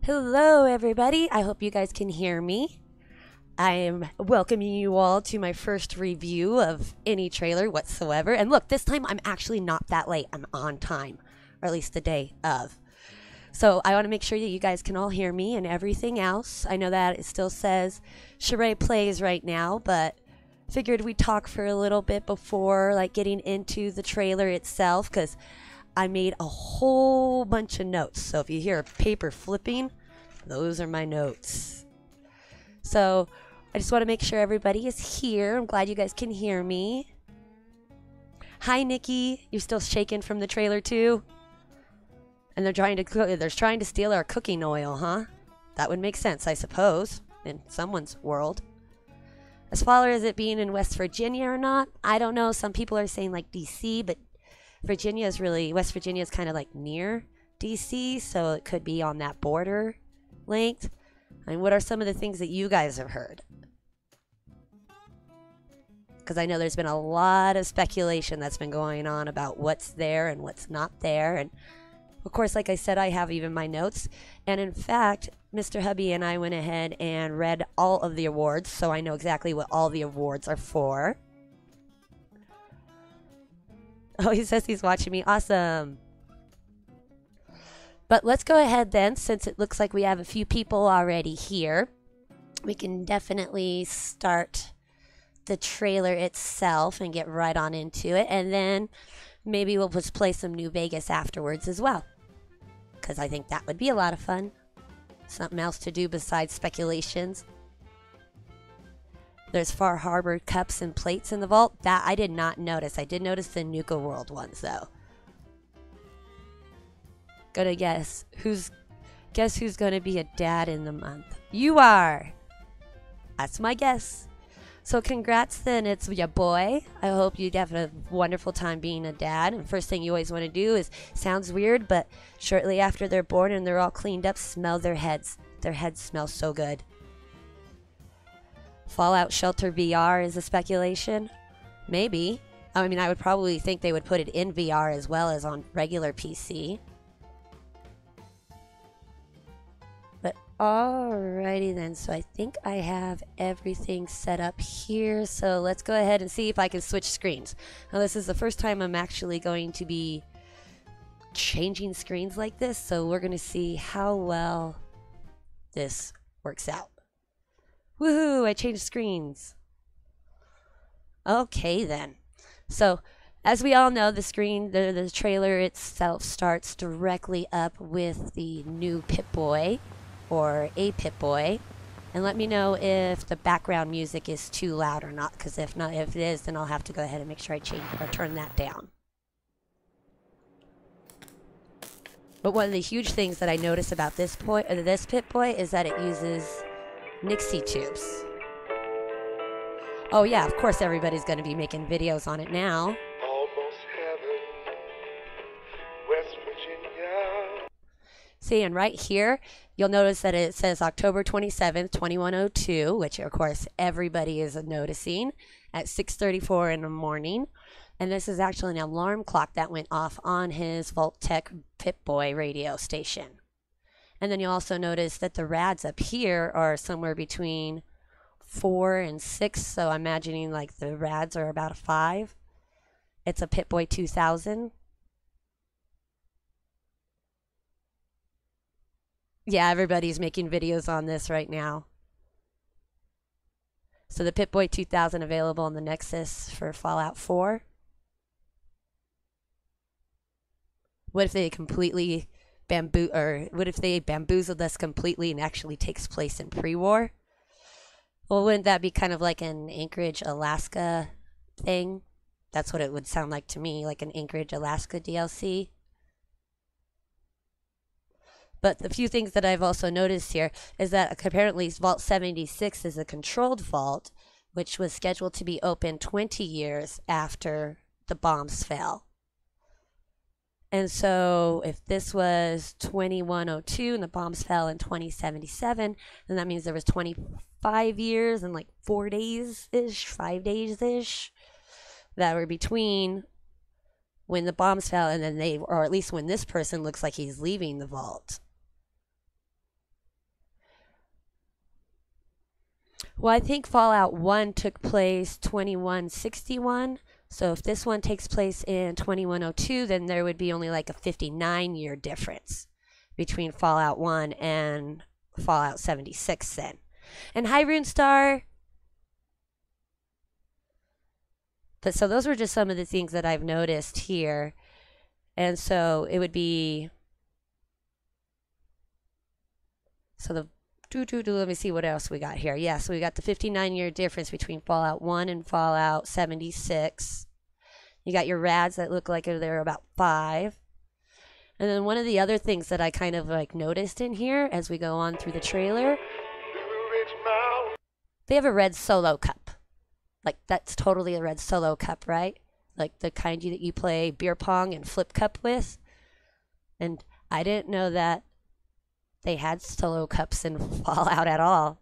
Hello, everybody. I hope you guys can hear me. I am welcoming you all to my first review of any trailer whatsoever. And look, this time I'm actually not that late. I'm on time, or at least the day of. So I want to make sure that you guys can all hear me and everything else. I know that it still says Cheraye plays right now, but figured we'd talk for a little bit before like getting into the trailer itself because I made a whole bunch of notes. So if you hear a paper flipping, those are my notes. So I just want to make sure everybody is here. I'm glad you guys can hear me. Hi, Nikki. You're still shaking from the trailer too? And they're trying to steal our cooking oil, huh? That would make sense, I suppose, in someone's world. As far as it being in West Virginia or not, I don't know. Some people are saying like DC, but West Virginia is kind of like near DC, so it could be on that border length. I mean, what are some of the things that you guys have heard? Because I know there's been a lot of speculation that's been going on about what's there and what's not there. And of course, like I said, I have even my notes. And in fact, Mr. Hubby and I went ahead and read all of the awards, so I know exactly what all the awards are for. Oh, he says he's watching me. Awesome. But let's go ahead then, since it looks like we have a few people already here. We can definitely start the trailer itself and get right on into it. And then maybe we'll just play some New Vegas afterwards as well, because I think that would be a lot of fun. Something else to do besides speculations. There's Far Harbor cups and plates in the vault. That I did not notice. I did notice the Nuka World ones though. Gonna guess who's gonna be a dad in the month? You are. That's my guess. So congrats then, it's your boy. I hope you have a wonderful time being a dad. And first thing you always want to do is, sounds weird, but shortly after they're born and they're all cleaned up, smell their heads. Their heads smell so good. Fallout Shelter VR is a speculation. Maybe. I mean, I would probably think they would put it in VR as well as on regular PC. But alrighty then, so I think I have everything set up here. So let's go ahead and see if I can switch screens. Now this is the first time I'm actually going to be changing screens like this, so we're going to see how well this works out. Woohoo, I changed screens. Okay then. So as we all know, the trailer itself starts directly up with the new Pip-Boy, or a Pip-Boy. And let me know if the background music is too loud or not, because if it is, then I'll have to go ahead and make sure I change or turn that down. But one of the huge things that I notice about this Pip-Boy is that it uses Nixie tubes. Oh yeah, of course everybody's going to be making videos on it now. Almost heaven, West Virginia. See, and right here, you'll notice that it says October 27th, 2102, which of course everybody is noticing, at 6:34 in the morning. And this is actually an alarm clock that went off on his Vault-Tec Pip-Boy radio station. And then you'll also notice that the rads up here are somewhere between 4 and 6, so I'm imagining like the rads are about a 5. It's a Pip-Boy 2000. Yeah, everybody's making videos on this right now. So the Pip-Boy 2000 available on the Nexus for Fallout 4. What if they completely what if they bamboozled us completely and actually takes place in pre-war? Well, wouldn't that be kind of like an Anchorage, Alaska thing? That's what it would sound like to me, like an Anchorage, Alaska DLC. But the few things that I've also noticed here is that apparently Vault 76 is a controlled vault, which was scheduled to be open 20 years after the bombs fell. And so if this was 2102 and the bombs fell in 2077, then that means there was 25 years and like 4 days-ish, 5 days-ish that were between when the bombs fell and then or at least when this person looks like he's leaving the vault. Well, I think Fallout 1 took place 2161. So if this one takes place in 2102, then there would be only like a 59-year difference between Fallout 1 and Fallout 76 then. And hi, Runestar. But so those were just some of the things that I've noticed here. And so it would be, so the let me see what else we got here. Yeah, so we got the 59-year difference between Fallout 1 and Fallout 76. You got your rads that look like they're about 5. And then one of the other things that I kind of like noticed in here as we go on through the trailer, they have a red solo cup. Like that's totally a red solo cup, right? Like the kind that you play beer pong and flip cup with. And I didn't know that they had solo cups in Fallout at all.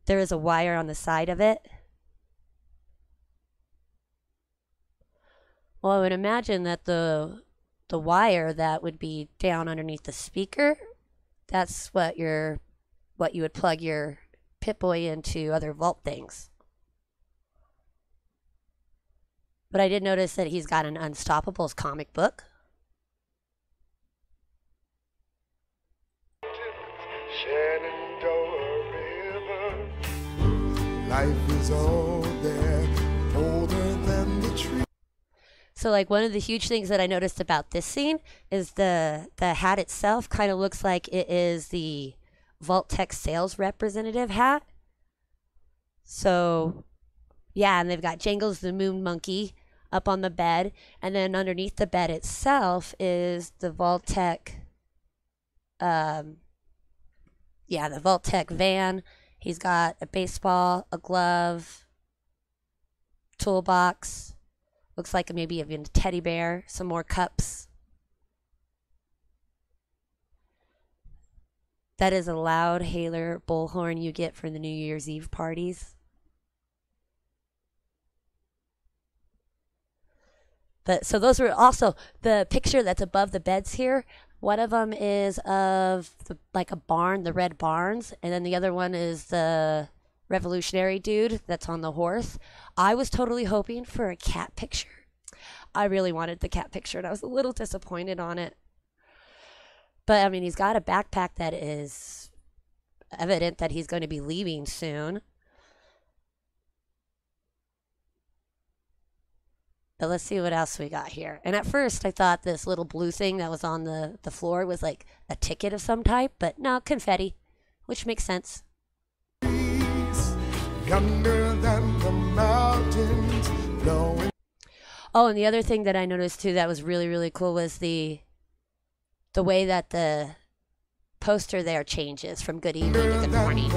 There is a wire on the side of it. Well, I would imagine that the wire that would be down underneath the speaker, that's what you would plug your Pip-Boy into other vault things. But I did notice that he's got an Unstoppables comic book. Life is all there, older than the tree. So like one of the huge things that I noticed about this scene is the hat itself kind of looks like it is the Vault-Tec sales representative hat. So yeah, and they've got Jangles the Moon Monkey up on the bed, and then underneath the bed itself is the Vault-Tec the Vault-Tec van. He's got a baseball, a glove, toolbox. Looks like maybe even a teddy bear, some more cups. That is a loud hailer bullhorn you get for the New Year's Eve parties. But so those were also the picture that's above the beds here. One of them is of like a barn, the red barns, and then the other one is the revolutionary dude that's on the horse. I was totally hoping for a cat picture. I really wanted the cat picture, and I was a little disappointed on it. But, I mean, he's got a backpack that is evident that he's going to be leaving soon. But let's see what else we got here. And at first, I thought this little blue thing that was on the floor was like a ticket of some type. But no, confetti, which makes sense. Younger than the mountains, blowing. Oh, and the other thing that I noticed too that was really, really cool was the way that the poster there changes from good evening to good morning.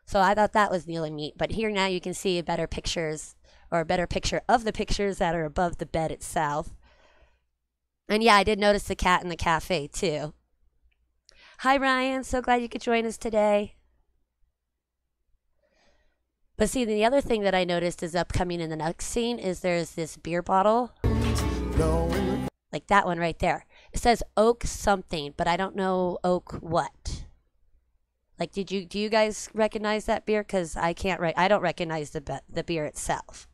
So I thought that was really neat. But here now you can see better pictures, or a better picture of the pictures that are above the bed itself. And yeah, I did notice the cat in the cafe too. Hi Ryan, so glad you could join us today. But see, the other thing that I noticed is upcoming in the next scene is there's this beer bottle. Like that one right there. It says oak something, but I don't know oak what. Like, do you guys recognize that beer? Because I don't recognize the beer itself.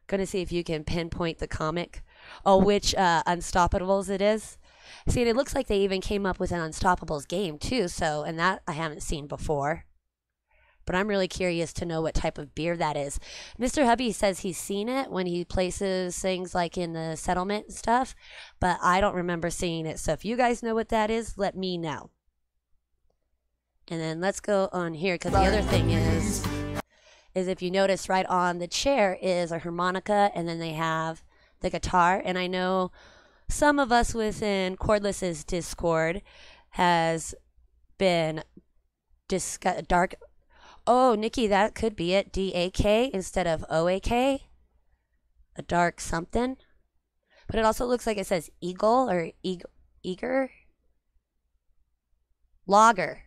Gonna see if you can pinpoint the comic. Oh, which Unstoppables it is. See, and it looks like they even came up with an Unstoppables game too. So, and that I haven't seen before. But I'm really curious to know what type of beer that is. Mr. Hubby says he's seen it when he places things like in the settlement and stuff, but I don't remember seeing it. So if you guys know what that is, let me know. And then let's go on here, because the other thing is if you notice right on the chair is a harmonica, and then they have the guitar. And I know some of us within Cordless's Discord has been dark. Oh, Nikki, that could be it. D-A-K instead of O-A-K. A dark something. But it also looks like it says eagle or eager. Lager.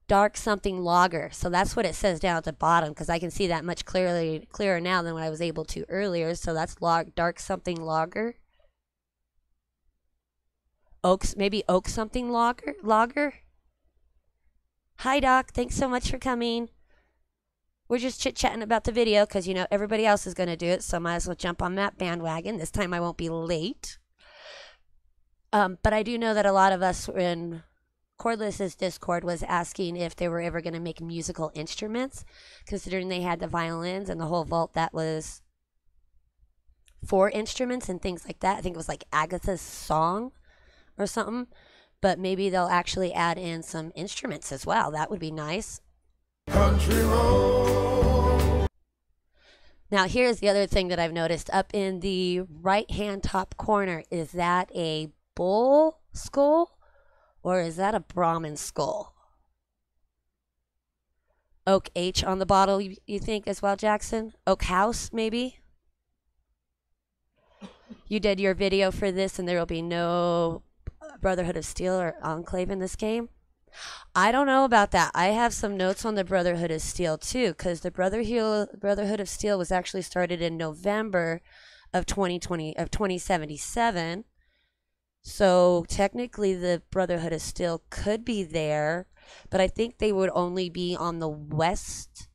Dark something lager. So that's what it says down at the bottom, because I can see that much clearer now than what I was able to earlier. So that's dark something lager. Maybe oak something lager. Hi, Doc. Thanks so much for coming. We're just chit-chatting about the video because, you know, everybody else is going to do it, so might as well jump on that bandwagon. This time I won't be late. But I do know that a lot of us in Cordless's Discord was asking if they were ever going to make musical instruments, considering they had the violins and the whole vault that was for instruments and things like that. I think it was like Agatha's Song or something. But maybe they'll actually add in some instruments as well. That would be nice. Country road. Now, here's the other thing that I've noticed. Up in the right-hand top corner, is that a bull skull or is that a Brahmin skull? Oak H on the bottle, you think as well, Jackson? Oak House, maybe? You did your video for this and there will be no Brotherhood of Steel or Enclave in this game? I don't know about that. I have some notes on the Brotherhood of Steel too, because the Brotherhood of Steel was actually started in November of 2077. So technically the Brotherhood of Steel could be there, but I think they would only be on the west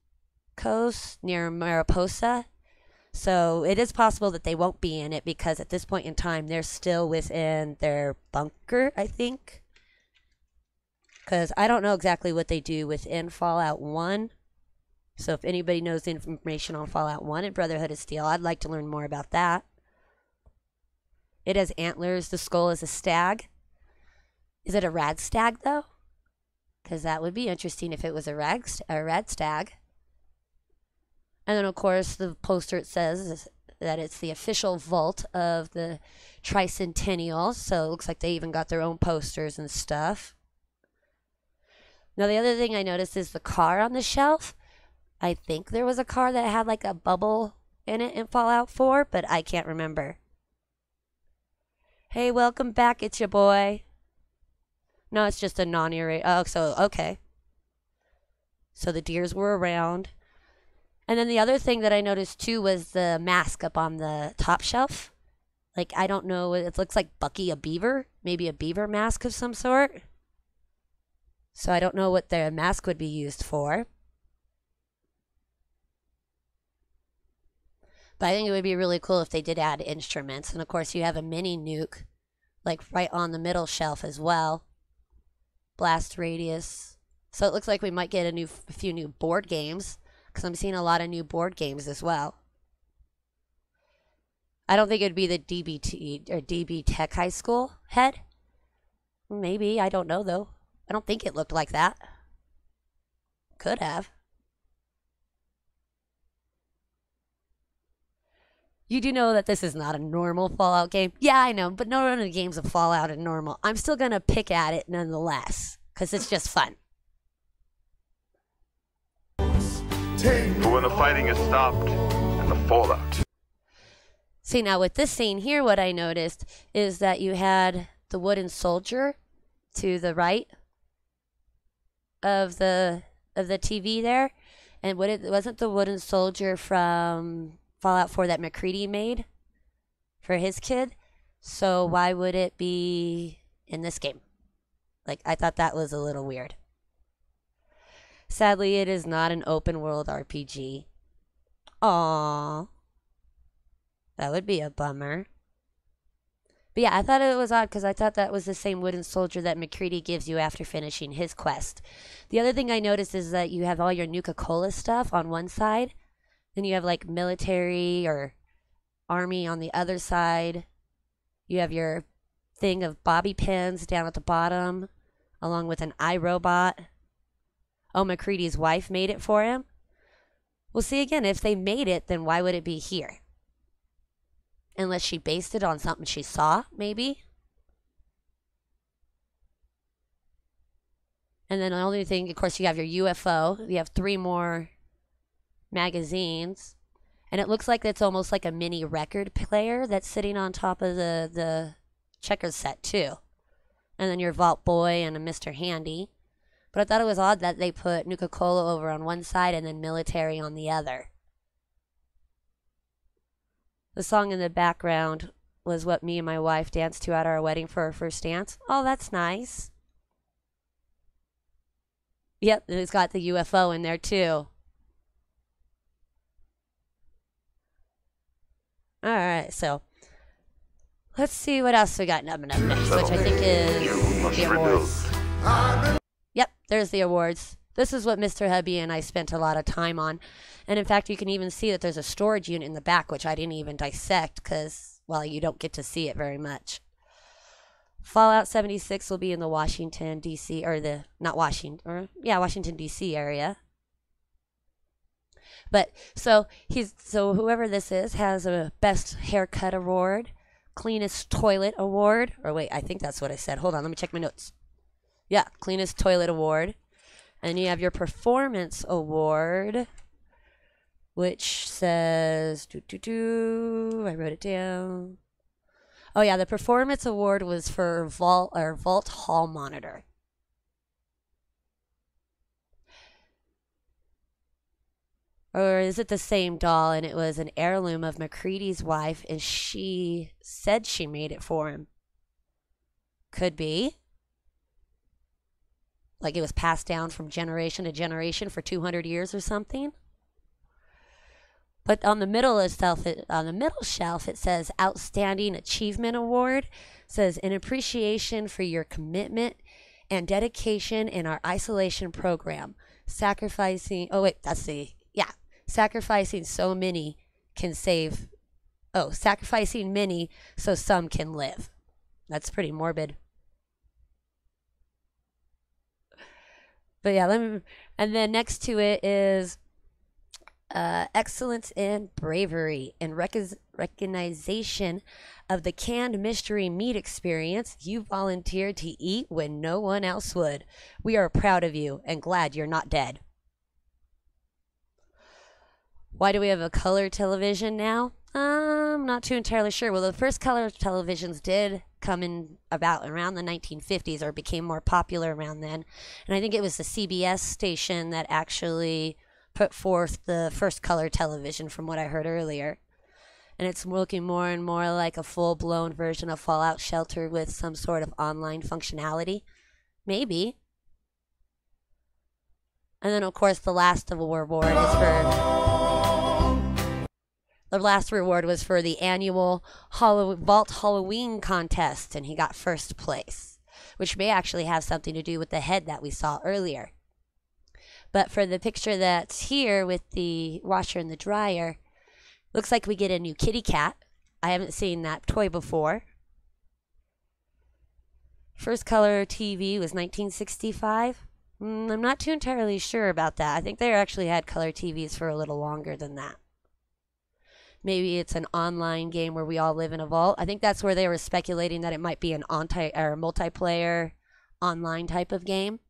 coast near Mariposa. So it is possible that they won't be in it because at this point in time, they're still within their bunker, I think. Because I don't know exactly what they do within Fallout 1. So if anybody knows information on Fallout 1 and Brotherhood of Steel, I'd like to learn more about that. It has antlers. The skull is a stag. Is it a rad stag, though? Because that would be interesting if it was a rad stag. And then, of course, the poster, it says that it's the official vault of the Tricentennial. So it looks like they even got their own posters and stuff. Now, the other thing I noticed is the car on the shelf. I think there was a car that had like a bubble in it in Fallout 4, but I can't remember. Hey, welcome back. It's your boy. No, it's just a non-eerie. Oh, so, okay. So the deers were around. And then the other thing that I noticed too was the mask up on the top shelf. Like, I don't know, it looks like Bucky a beaver. Maybe a beaver mask of some sort. So I don't know what their mask would be used for. But I think it would be really cool if they did add instruments. And of course you have a mini nuke, like right on the middle shelf as well. Blast radius. So it looks like we might get a few new board games. Because I'm seeing a lot of new board games as well. I don't think it would be the DBT or DB Tech High School head. Maybe. I don't know, though. I don't think it looked like that. Could have. You do know that this is not a normal Fallout game? Yeah, I know, but none of the games of Fallout are normal. I'm still going to pick at it nonetheless. Because it's just fun. But when the fighting is stopped and the fallout. See, now with this scene here, what I noticed is that you had the wooden soldier to the right of the TV there, and wasn't the wooden soldier from Fallout 4 that McCready made for his kid? So why would it be in this game? Like, I thought that was a little weird. Sadly, it is not an open world RPG. Aww. That would be a bummer. But yeah, I thought it was odd because I thought that was the same wooden soldier that McCready gives you after finishing his quest. The other thing I noticed is that you have all your Nuka-Cola stuff on one side. Then you have like military or army on the other side. You have your thing of bobby pins down at the bottom, along with an iRobot. Oh, McCready's wife made it for him? Well, see, again, if they made it, then why would it be here? Unless she based it on something she saw, maybe? And then the only thing, of course, you have your UFO. You have 3 more magazines. And it looks like it's almost like a mini record player that's sitting on top of the checkers set, too. And then your Vault Boy and a Mr. Handy. But I thought it was odd that they put Nuka-Cola over on one side and then military on the other. The song in the background was what me and my wife danced to at our wedding for our first dance. Oh, that's nice. Yep, and it's got the UFO in there too. All right, so let's see what else we got coming up next, which I think is the awards. Yep, there's the awards. This is what Mr. Hubby and I spent a lot of time on. And in fact, you can even see that there's a storage unit in the back, which I didn't even dissect because, well, you don't get to see it very much. Fallout 76 will be in the Washington, D.C., or the, not Washington, or, yeah, Washington, D.C. area. But, so whoever this is has a Best Haircut Award, Cleanest Toilet Award, or wait, I think that's what I said. Hold on, let me check my notes. Yeah, Cleanest Toilet Award. And you have your Performance Award, which says, I wrote it down. Oh yeah, the Performance Award was for Vault Hall Monitor. Or is it the same doll? And it was an heirloom of MacReady's wife, and she said she made it for him. Could be. Like it was passed down from generation to generation for 200 years or something. But on the middle shelf, it says Outstanding Achievement Award. It says in appreciation for your commitment and dedication in our isolation program, sacrificing so many can save. Oh, sacrificing many so some can live. That's pretty morbid. But yeah, and then next to it is excellence in bravery and recognition of the canned mystery meat experience. You volunteered to eat when no one else would. We are proud of you and glad you're not dead. Why do we have a color television now? I'm not too entirely sure. Well, the first color televisions did come in about around the 1950s or became more popular around then. And I think it was the CBS station that actually put forth the first color television from what I heard earlier. And it's looking more and more like a full-blown version of Fallout Shelter with some sort of online functionality. Maybe. And then, of course, the last reward was for the annual Vault Halloween contest, and he got first place, which may actually have something to do with the head that we saw earlier. But for the picture that's here with the washer and the dryer, looks like we get a new kitty cat. I haven't seen that toy before. First color TV was 1965. I'm not too entirely sure about that. I think they actually had color TVs for a little longer than that. Maybe it's an online game where we all live in a vault. I think that's where they were speculating that it might be an multiplayer online type of game.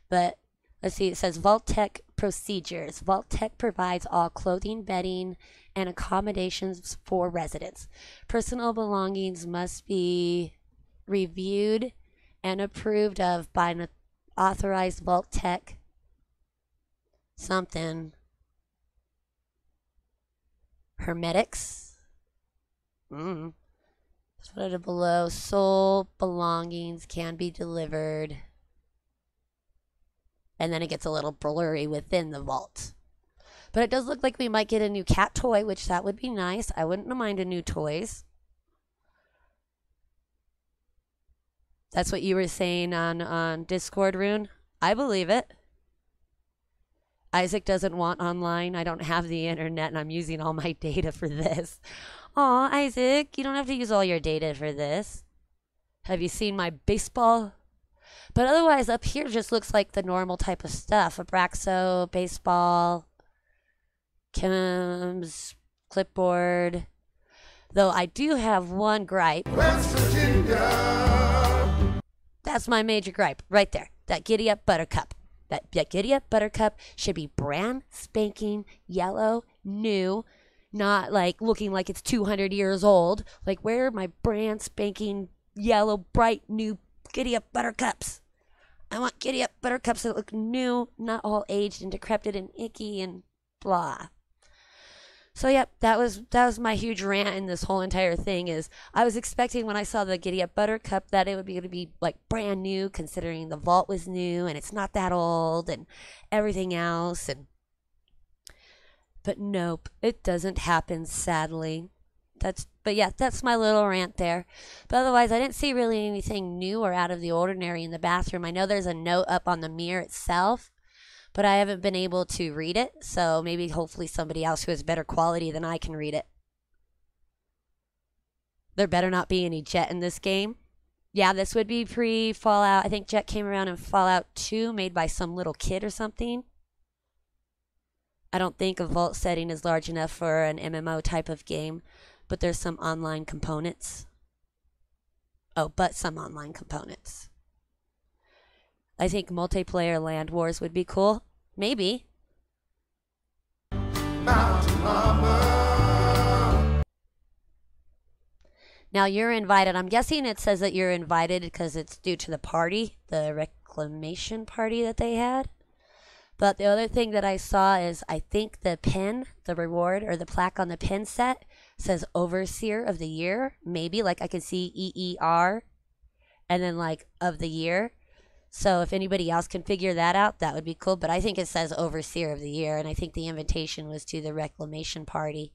But let's see, it says Vault Tech procedures. Vault Tech provides all clothing, bedding, and accommodations for residents. Personal belongings must be reviewed and approved of by an authorized Vault Tech something. Hermetics. Spotted below. Sole belongings can be delivered. And then it gets a little blurry within the vault. But it does look like we might get a new cat toy, which that would be nice. I wouldn't mind a new toys. That's what you were saying on Discord, Rune? I believe it. Isaac doesn't want online. I don't have the internet, and I'm using all my data for this. Aw, Isaac, you don't have to use all your data for this. Have you seen my baseball? But otherwise, up here just looks like the normal type of stuff. Abraxo, baseball, chems, clipboard. Though I do have one gripe. West Virginia. That's my major gripe, right there. That Giddy Up Buttercup. That Giddy Up Buttercup should be brand spanking yellow, new, not like looking like it's 200 years old. Like, where are my brand spanking yellow, bright, new Giddy Up Buttercups? I want Giddy Up Buttercups that look new, not all aged and decrepit and icky and blah. So yep, that was my huge rant in this whole entire thing. Is I was expecting when I saw the Giddy Up Buttercup that it would be going to be like brand new, considering the vault was new and it's not that old and everything else. But nope, it doesn't happen, sadly. But yeah, that's my little rant there. But otherwise, I didn't see really anything new or out of the ordinary in the bathroom. I know there's a note up on the mirror itself, but I haven't been able to read it. So maybe hopefully somebody else who has better quality than I can read it. There better not be any Jet in this game. Yeah, this would be pre-Fallout. I think Jet came around in Fallout 2, made by some little kid or something. I don't think a vault setting is large enough for an MMO type of game, but there's some online components. Oh, but some online components. I think multiplayer Land Wars would be cool. Maybe. Now you're invited. I'm guessing it says that you're invited because it's due to the party, the reclamation party that they had. But the other thing that I saw is I think the pin, the reward, or the plaque on the pin set says Overseer of the Year. Maybe, like I can see EER and then like of the year. So if anybody else can figure that out, that would be cool. But I think it says Overseer of the Year, and I think the invitation was to the reclamation party.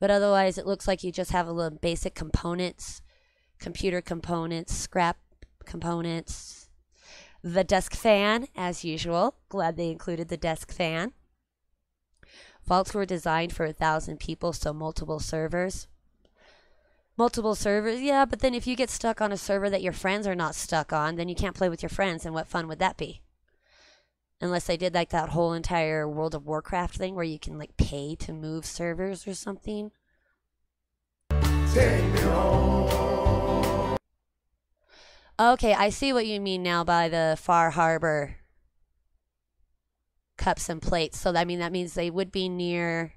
But otherwise, it looks like you just have a little basic components, computer components, scrap components. The desk fan, as usual. Glad they included the desk fan. Vaults were designed for 1,000 people, so multiple servers. Multiple servers, yeah, but then if you get stuck on a server that your friends are not stuck on, then you can't play with your friends, and what fun would that be? Unless they did like that whole entire World of Warcraft thing where you can like pay to move servers or something. Take me home. Okay, I see what you mean now by the Far Harbor cups and plates. So that means they would be near.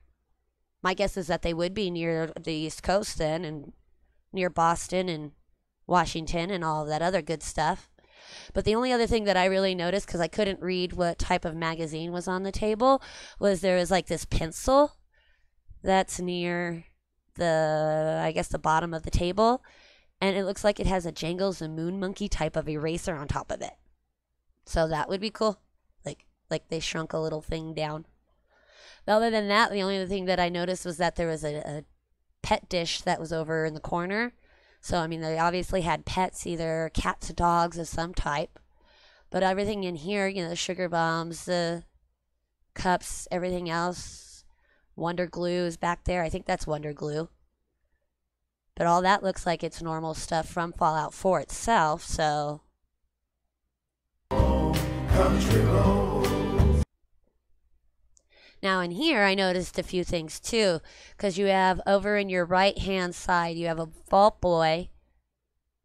My guess is that they would be near the East Coast then, and near Boston and Washington and all of that other good stuff. But the only other thing that I really noticed, because I couldn't read what type of magazine was on the table, was there was like this pencil that's near I guess the bottom of the table, and it looks like it has a Jangles and Moon Monkey type of eraser on top of it. So that would be cool. Like they shrunk a little thing down. But other than that, the only other thing that I noticed was that there was a pet dish that was over in the corner. So, I mean, they obviously had pets, either cats or dogs of some type. But everything in here, the sugar bombs, the cups, everything else. Wonder Glue is back there. I think that's Wonder Glue. But all that looks like it's normal stuff from Fallout 4 itself, so. Country roads. Now in here, I noticed a few things too, because you have over in your right-hand side, you have a Vault Boy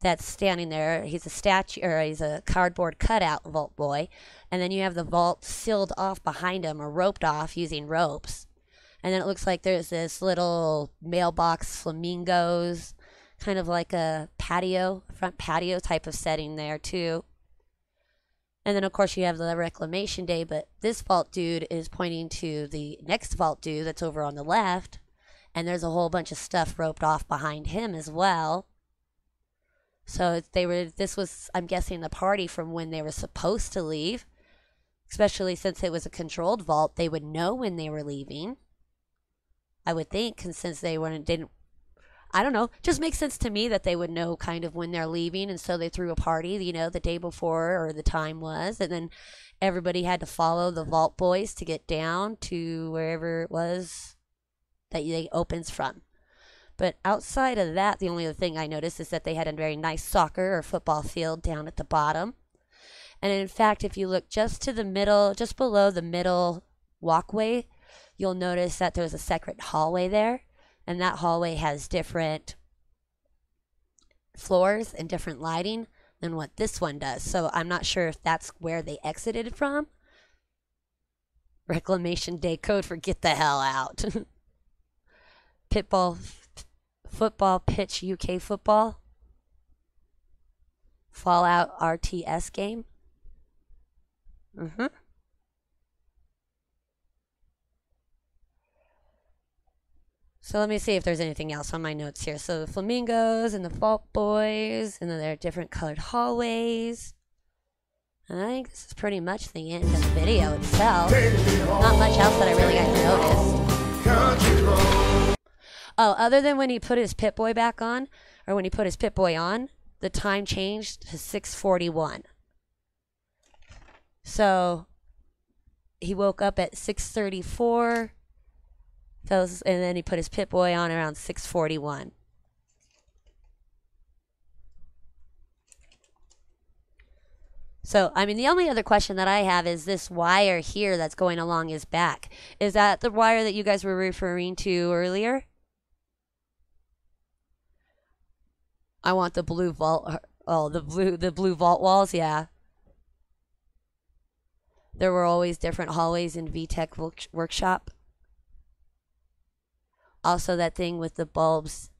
that's standing there. He's a statue, or he's a cardboard cutout Vault Boy, and then you have the vault sealed off behind him, or roped off using ropes. And then it looks like there's this little mailbox flamingos, kind of like a patio, front patio type of setting there too. And then, of course, you have the Reclamation Day, but this vault dude is pointing to the next vault dude that's over on the left, and there's a whole bunch of stuff roped off behind him as well. So this was, I'm guessing, the party from when they were supposed to leave, especially since it was a controlled vault. They would know when they were leaving, I would think, and since they didn't, I don't know, just makes sense to me that they would know kind of when they're leaving, and so they threw a party, the day before, or the time was, and then everybody had to follow the Vault Boys to get down to wherever it was that they opens from. But outside of that, the only other thing I noticed is that they had a very nice soccer or football field down at the bottom. And in fact, if you look just to the middle, just below the middle walkway, you'll notice that there's a separate hallway there. And that hallway has different floors and different lighting than what this one does. So I'm not sure if that's where they exited from. Reclamation Decode for get the hell out. Football pitch UK football. Fallout RTS game. So let me see if there's anything else on my notes here. So the flamingos and the Vault Boys, and then there are different colored hallways. And I think this is pretty much the end of the video itself. Not much else that I really got noticed. Oh, other than when he put his Pip-Boy back on, or when he put his Pip-Boy on, the time changed to 6:41. So he woke up at 6:34. And then he put his Pip-Boy on around 6:41. So, I mean, the only other question that I have is this wire here that's going along his back. Is that the wire that you guys were referring to earlier? I want the blue vault. Oh, the blue vault walls, yeah. There were always different hallways in VTech workshop. Also, that thing with the bulbs.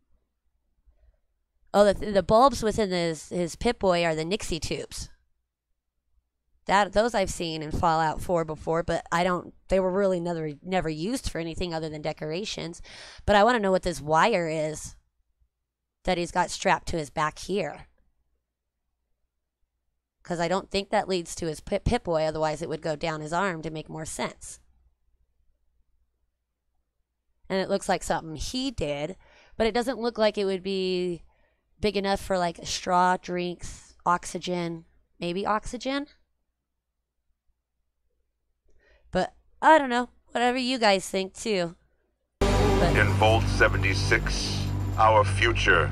Oh, the bulbs within his Pip-Boy are the Nixie tubes. Those I've seen in Fallout 4 before, but they were really never used for anything other than decorations. But I want to know what this wire is that he's got strapped to his back here. Because I don't think that leads to his Pip-Boy, otherwise it would go down his arm to make more sense. And it looks like something he did, but it doesn't look like it would be big enough for like straw, drinks, oxygen, maybe oxygen. But I don't know, whatever you guys think too. But In Vault 76, our future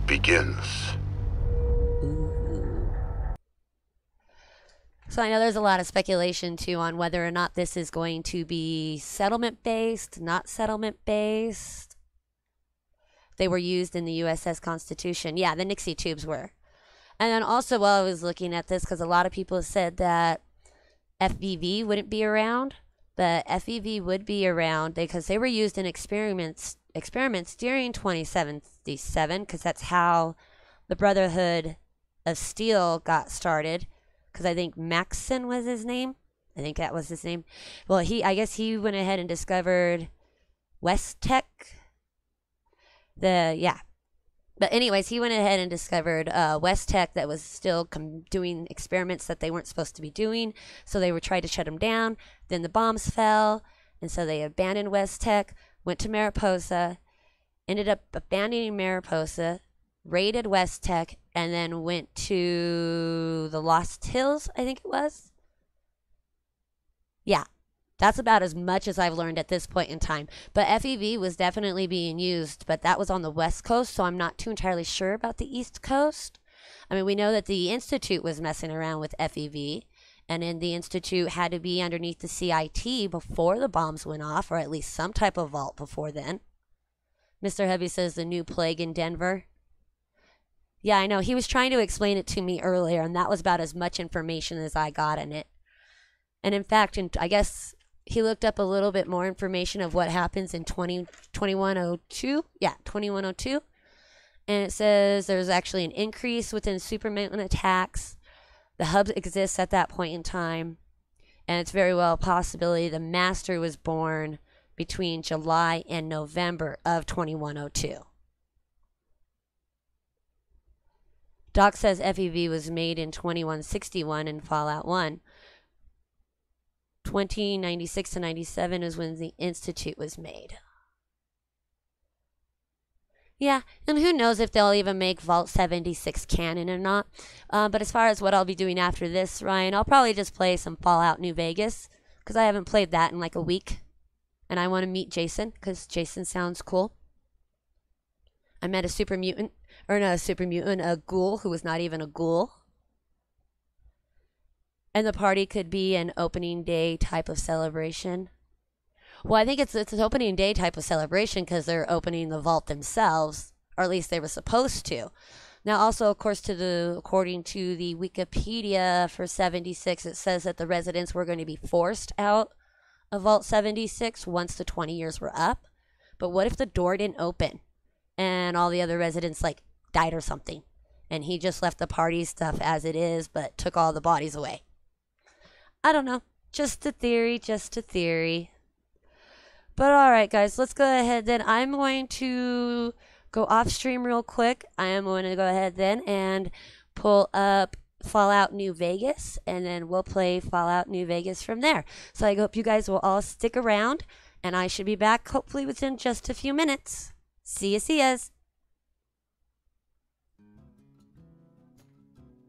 begins. So I know there's a lot of speculation too on whether or not this is going to be settlement based, not settlement based. They were used in the USS Constitution. Yeah, the Nixie tubes were. And then also while I was looking at this, because a lot of people said that FEV wouldn't be around, but FEV would be around because they were used in experiments during 2077, because that's how the Brotherhood of Steel got started. Because I think Maxson was his name. I think that was his name. Well, I guess he went ahead and discovered West Tech. But anyways, he went ahead and discovered West Tech that was still doing experiments that they weren't supposed to be doing. So they were trying to shut them down. Then the bombs fell. And so they abandoned West Tech, went to Mariposa, ended up abandoning Mariposa, raided West Tech, and then went to the Lost Hills, I think it was. Yeah, that's about as much as I've learned at this point in time. But FEV was definitely being used, but that was on the West Coast, so I'm not too entirely sure about the East Coast. I mean, we know that the Institute was messing around with FEV, and then the Institute had to be underneath the CIT before the bombs went off, or at least some type of vault before then. Mr. Heavy says the new plague in Denver. Yeah, I know. He was trying to explain it to me earlier, and that was about as much information as I got in it. And in fact, I guess he looked up a little bit more information of what happens in 2102. Yeah, 2102. And it says there's actually an increase within supermutant attacks. The hub exists at that point in time. And it's very well a possibility the Master was born between July and November of 2102. Doc says FEV was made in 2161 in Fallout 1. 2096 to 97 is when the Institute was made. Yeah, and who knows if they'll even make Vault 76 canon or not. But as far as what I'll be doing after this, Ryan, I'll probably just play some Fallout New Vegas, because I haven't played that in like a week. And I want to meet Jason, because Jason sounds cool. I met a super mutant, or not a super mutant, a ghoul who was not even a ghoul. And the party could be an opening day type of celebration. Well, I think it's an opening day type of celebration because they're opening the vault themselves, or at least they were supposed to. Now, also, of course, according to the Wikipedia for 76, it says that the residents were going to be forced out of Vault 76 once the 20 years were up. But what if the door didn't open and all the other residents like died or something, and he just left the party stuff as it is but took all the bodies away? I don't know. Just a theory, just a theory. But all right, guys, let's go ahead then. I'm going to go off stream real quick. I am going to go ahead then and pull up Fallout New Vegas, and then we'll play Fallout New Vegas from there. So I hope you guys will all stick around, and I should be back hopefully within just a few minutes. See ya, see yas.